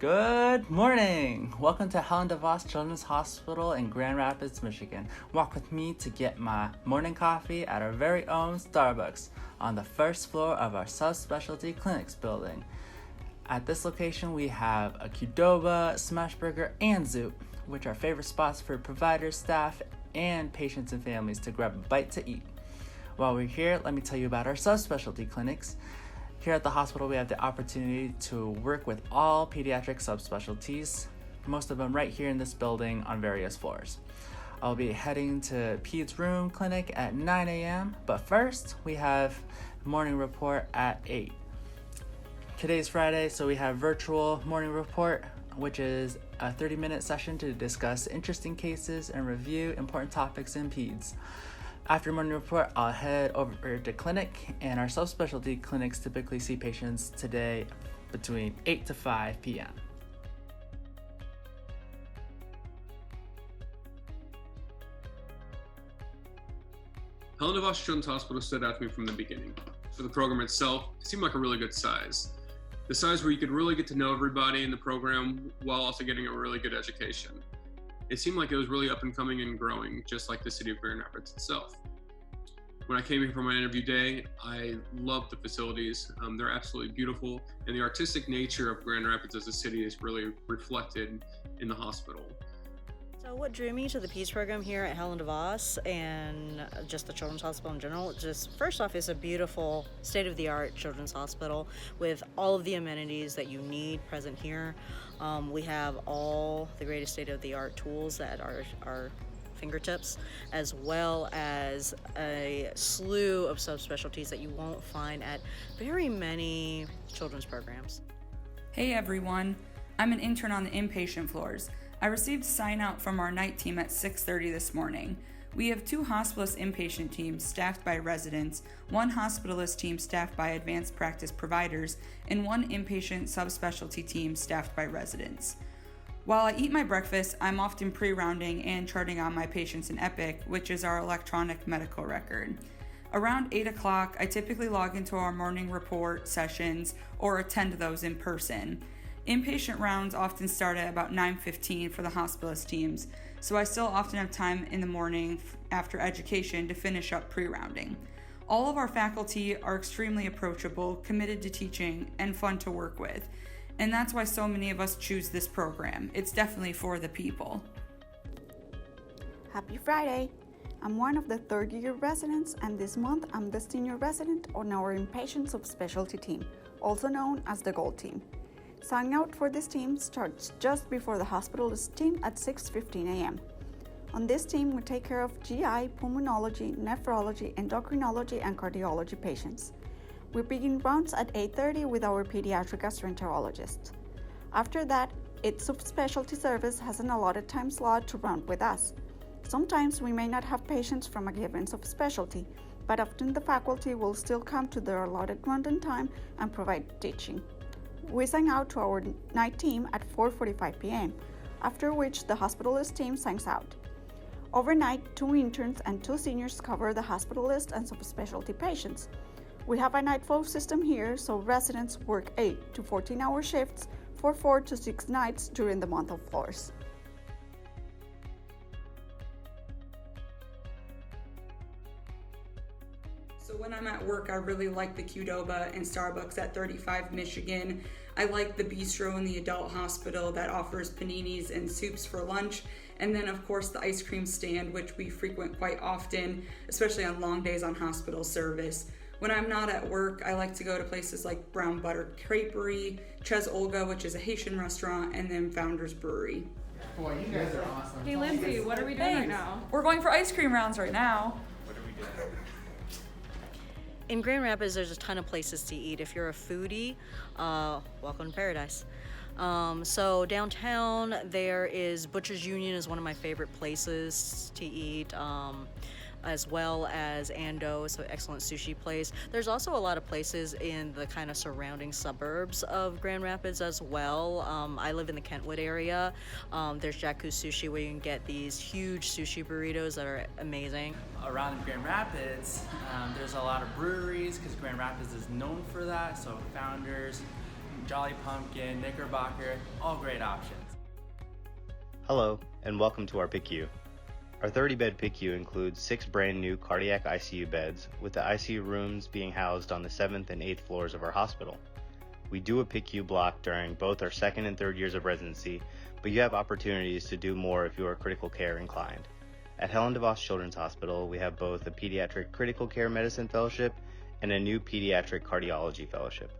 Good morning! Welcome to Helen DeVos Children's Hospital in Grand Rapids, Michigan. Walk with me to get my morning coffee at our very own Starbucks on the first floor of our subspecialty clinics building. At this location, we have a Qdoba, Smashburger, and Zoop, which are favorite spots for providers, staff, and patients and families to grab a bite to eat. While we're here, let me tell you about our subspecialty clinics. Here at the hospital, we have the opportunity to work with all pediatric subspecialties, most of them right here in this building on various floors. I'll be heading to Peds Room Clinic at 9 a.m., but first we have morning report at 8. Today's Friday, so we have virtual morning report, which is a 30-minute session to discuss interesting cases and review important topics in peds. After morning report, I'll head over to clinic, and our subspecialty clinics typically see patients today between 8 to 5 p.m. Helen DeVos Children's Hospital stood out to me from the beginning. For the program itself, it seemed like a really good size. The size where you could really get to know everybody in the program while also getting a really good education. It seemed like it was really up and coming and growing, just like the city of Grand Rapids itself. When I came here for my interview day, I loved the facilities. They're absolutely beautiful, and the artistic nature of Grand Rapids as a city is really reflected in the hospital. So what drew me to the Peds program here at Helen DeVos and just the Children's Hospital in general, just first off, is a beautiful state-of-the-art children's hospital with all of the amenities that you need present here. We have all the greatest state-of-the-art tools at our fingertips, as well as a slew of subspecialties that you won't find at very many children's programs. Hey everyone, I'm an intern on the inpatient floors. I received a sign out from our night team at 6:30 this morning. We have 2 hospitalist inpatient teams staffed by residents, 1 hospitalist team staffed by advanced practice providers, and 1 inpatient subspecialty team staffed by residents. While I eat my breakfast, I'm often pre-rounding and charting on my patients in Epic, which is our electronic medical record. Around 8 o'clock, I typically log into our morning report sessions or attend those in person. Inpatient rounds often start at about 9:15 for the hospitalist teams, so I still often have time in the morning after education to finish up pre-rounding. All of our faculty are extremely approachable, committed to teaching, and fun to work with. And that's why so many of us choose this program. It's definitely for the people. Happy Friday! I'm one of the third-year residents, and this month I'm the senior resident on our inpatient subspecialty team, also known as the Gold Team. Signing out for this team starts just before the hospitalist team at 6:15 a.m. On this team, we take care of GI, pulmonology, nephrology, endocrinology, and cardiology patients. We begin rounds at 8:30 with our pediatric gastroenterologist. After that, each subspecialty service has an allotted time slot to round with us. Sometimes we may not have patients from a given subspecialty, but often the faculty will still come to their allotted round time and provide teaching. We sign out to our night team at 4:45 p.m., after which the hospitalist team signs out. Overnight, 2 interns and 2 seniors cover the hospitalist and subspecialty patients. We have a night flow system here, so residents work 8 to 14-hour shifts for 4 to 6 nights during the month of floors. So when I'm at work, I really like the Qdoba and Starbucks at 35 Michigan. I like the bistro in the adult hospital that offers paninis and soups for lunch. And then of course the ice cream stand, which we frequent quite often, especially on long days on hospital service. When I'm not at work, I like to go to places like Brown Butter Creperie, Ches Olga, which is a Haitian restaurant, and then Founders Brewery. Boy, you guys are awesome. Hey Lindsay, what are we doing right now? We're going for ice cream rounds right now. What are we doing? In Grand Rapids, there's a ton of places to eat. If you're a foodie, welcome to paradise. So downtown, there is Butcher's Union is one of my favorite places to eat. As well as Ando, so excellent sushi place. There's also a lot of places in the kind of surrounding suburbs of Grand Rapids as well. I live in the Kentwood area. There's Jaku's Sushi where you can get these huge sushi burritos that are amazing. Around Grand Rapids, there's a lot of breweries because Grand Rapids is known for that. So Founders, Jolly Pumpkin, Knickerbocker, all great options. Hello, and welcome to our PICU. Our 30-bed PICU includes 6 brand new cardiac ICU beds, with the ICU rooms being housed on the 7th and 8th floors of our hospital. We do a PICU block during both our 2nd and 3rd years of residency, but you have opportunities to do more if you are critical care inclined. At Helen DeVos Children's Hospital, we have both a Pediatric Critical Care Medicine Fellowship and a new Pediatric Cardiology Fellowship.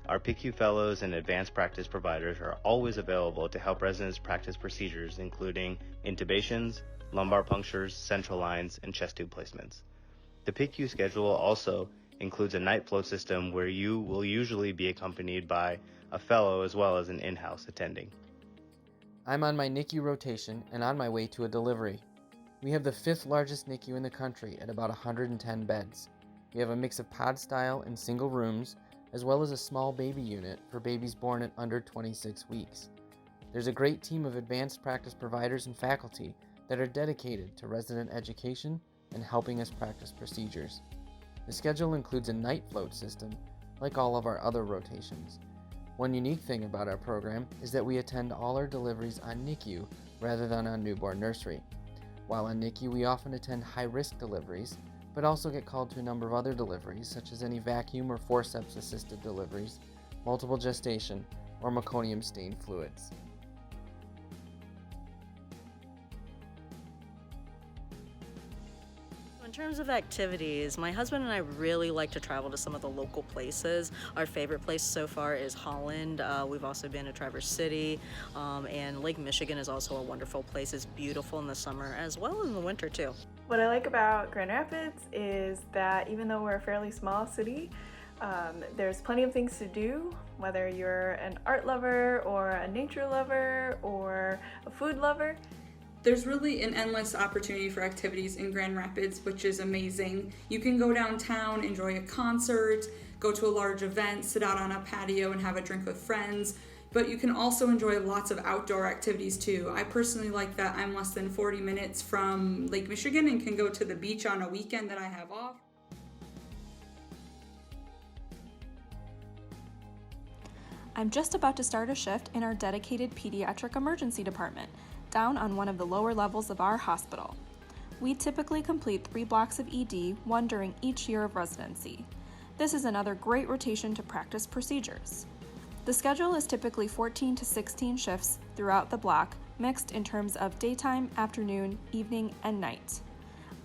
Our PICU fellows and advanced practice providers are always available to help residents practice procedures including intubations, lumbar punctures, central lines, and chest tube placements. The PICU schedule also includes a night float system where you will usually be accompanied by a fellow as well as an in-house attending. I'm on my NICU rotation and on my way to a delivery. We have the 5th largest NICU in the country at about 110 beds. We have a mix of pod style and single rooms, as well as a small baby unit for babies born at under 26 weeks. There's a great team of advanced practice providers and faculty that are dedicated to resident education and helping us practice procedures. The schedule includes a night float system, like all of our other rotations. One unique thing about our program is that we attend all our deliveries on NICU rather than on newborn nursery. While on NICU, we often attend high-risk deliveries, but also get called to a number of other deliveries, such as any vacuum or forceps-assisted deliveries, multiple gestation, or meconium-stained fluids. In terms of activities, my husband and I really like to travel to some of the local places. Our favorite place so far is Holland. We've also been to Traverse City, and Lake Michigan is also a wonderful place. It's beautiful in the summer as well as in the winter too. What I like about Grand Rapids is that even though we're a fairly small city, there's plenty of things to do, whether you're an art lover or a nature lover or a food lover. There's really an endless opportunity for activities in Grand Rapids, which is amazing. You can go downtown, enjoy a concert, go to a large event, sit out on a patio and have a drink with friends, but you can also enjoy lots of outdoor activities too. I personally like that I'm less than 40 minutes from Lake Michigan and can go to the beach on a weekend that I have off. I'm just about to start a shift in our dedicated pediatric emergency department, down on one of the lower levels of our hospital. We typically complete 3 blocks of ED, 1 during each year of residency. This is another great rotation to practice procedures. The schedule is typically 14 to 16 shifts throughout the block, mixed in terms of daytime, afternoon, evening, and night.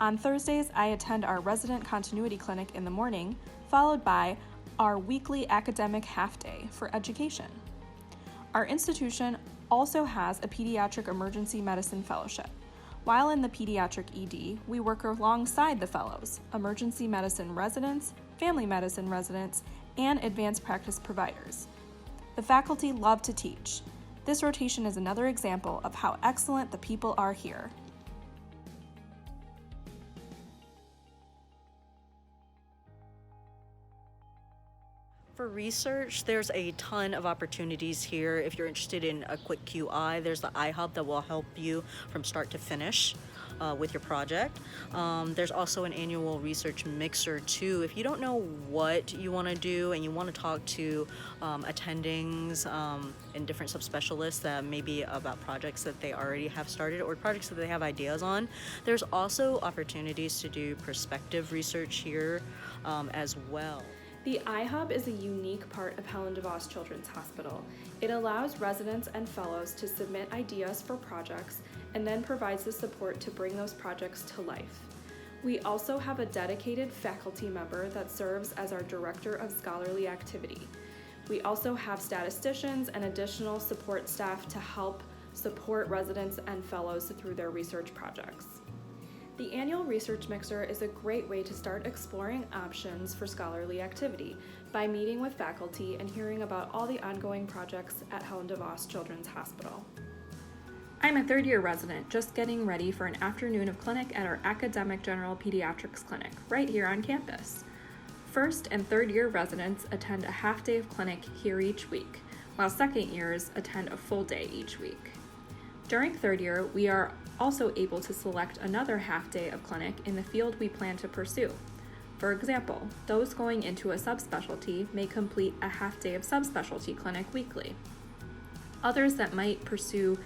On Thursdays, I attend our resident continuity clinic in the morning, followed by our weekly academic half-day for education. Our institution also has a pediatric emergency medicine fellowship. While in the pediatric ED, we work alongside the fellows, emergency medicine residents, family medicine residents, and advanced practice providers. The faculty love to teach. This rotation is another example of how excellent the people are here. For research, there's a ton of opportunities here. If you're interested in a quick QI, there's the iHub that will help you from start to finish with your project. There's also an annual research mixer too. If you don't know what you want to do and you want to talk to attendings and different subspecialists that maybe about projects that they already have started or projects that they have ideas on, there's also opportunities to do prospective research here as well. The iHub is a unique part of Helen DeVos Children's Hospital. It allows residents and fellows to submit ideas for projects and then provides the support to bring those projects to life. We also have a dedicated faculty member that serves as our Director of Scholarly Activity. We also have statisticians and additional support staff to help support residents and fellows through their research projects. The annual research mixer is a great way to start exploring options for scholarly activity by meeting with faculty and hearing about all the ongoing projects at Helen DeVos Children's Hospital. I'm a third-year resident just getting ready for an afternoon of clinic at our academic general pediatrics clinic right here on campus. First and third-year residents attend a half day of clinic here each week, while second years attend a full day each week. During third year, we are also able to select another half day of clinic in the field we plan to pursue. For example, those going into a subspecialty may complete a half day of subspecialty clinic weekly. Others that might pursue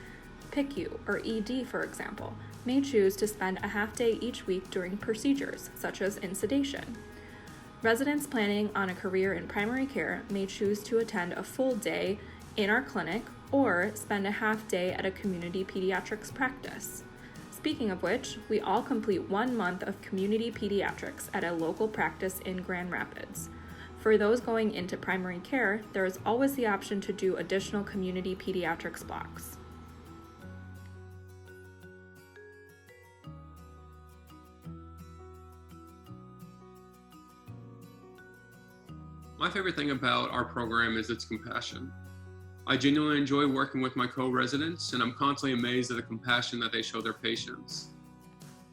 PICU or ED, for example, may choose to spend a half day each week during procedures, such as insedation. Residents planning on a career in primary care may choose to attend a full day in our clinic or spend a half day at a community pediatrics practice. Speaking of which, we all complete 1 month of community pediatrics at a local practice in Grand Rapids. For those going into primary care, there is always the option to do additional community pediatrics blocks. My favorite thing about our program is its compassion. I genuinely enjoy working with my co-residents, and I'm constantly amazed at the compassion that they show their patients.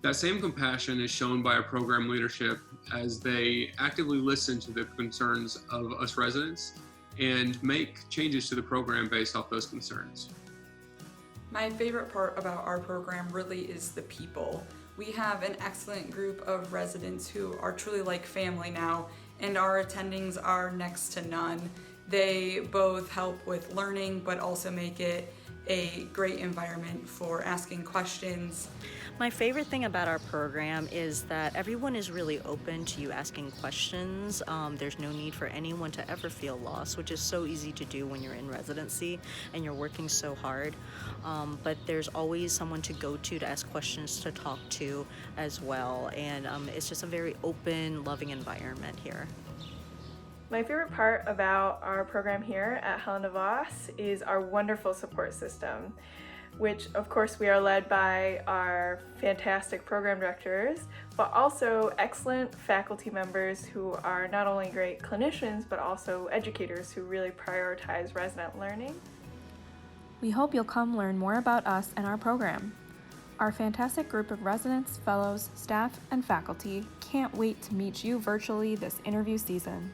That same compassion is shown by our program leadership as they actively listen to the concerns of us residents and make changes to the program based off those concerns. My favorite part about our program really is the people. We have an excellent group of residents who are truly like family now, and our attendings are next to none. They both help with learning, but also make it a great environment for asking questions. My favorite thing about our program is that everyone is really open to you asking questions. There's no need for anyone to ever feel lost, which is so easy to do when you're in residency and you're working so hard. But there's always someone to go to ask questions, to talk to as well. And it's just a very open, loving environment here. My favorite part about our program here at Helen DeVos is our wonderful support system, which of course we are led by our fantastic program directors, but also excellent faculty members who are not only great clinicians, but also educators who really prioritize resident learning. We hope you'll come learn more about us and our program. Our fantastic group of residents, fellows, staff, and faculty can't wait to meet you virtually this interview season.